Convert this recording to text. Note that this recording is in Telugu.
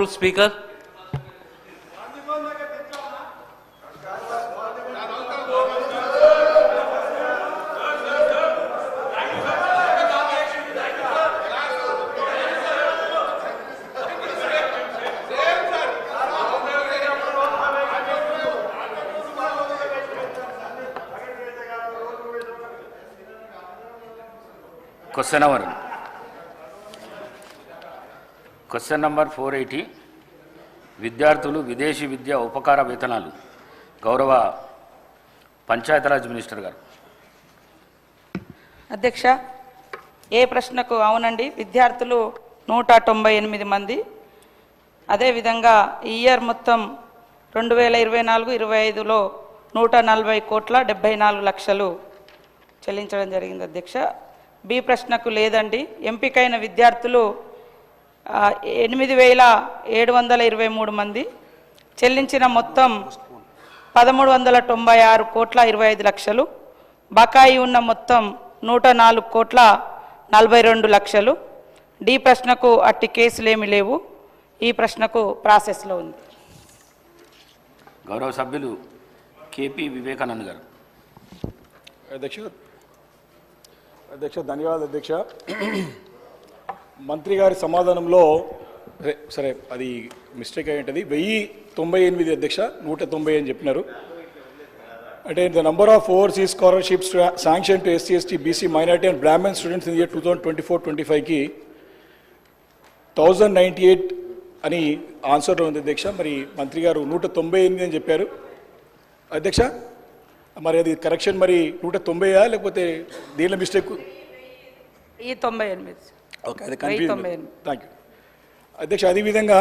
Speaker. Question number 480. విద్యార్థులు విదేశీ విద్యా ఉపకార వేతనాలు గౌరవ పంచాయతీరాజ్ మినిస్టర్ గారు. అధ్యక్ష, ఏ ప్రశ్నకు అవునండి, విద్యార్థులు 198 మంది. అదేవిధంగా ఈ ఇయర్ మొత్తం 2024-25లో 140,74,00,000 చెల్లించడం జరిగింది అధ్యక్ష. బి ప్రశ్నకు లేదండి, ఎంపికైన విద్యార్థులు 8,723 మంది. చెల్లించిన మొత్తం 1396,25,00,000. బకాయి ఉన్న మొత్తం 104,42,00,000. డి ప్రశ్నకు అట్టి కేసులేమి లేవు. ఈ ప్రశ్నకు ప్రాసెస్లో ఉంది. గౌరవ సభ్యులు కేపీ వివేకానంద్ గారు. అధ్యక్ష ధన్యవాదాలు అధ్యక్ష. మంత్రి గారి సమాధానంలో సరే అది మిస్టేక్ అయి ఉంటుంది. 1098 అధ్యక్ష, 190 అని చెప్పినారు. అంటే the number of overseas scholarships sanction to SC, ST, BC, minority and Brahmin students in year 2024-25కి 1098 అని ఆన్సర్లో ఉంది అధ్యక్ష. మరి మంత్రి గారు 198 అని చెప్పారు అధ్యక్ష. మరి అది కరెక్షన్ మరి 190 లేకపోతే దీనిలో మిస్టేక్? 98. ఓకే, అది కన్ఫ్యూజన్. థ్యాంక్ యూ అధ్యక్ష. అదేవిధంగా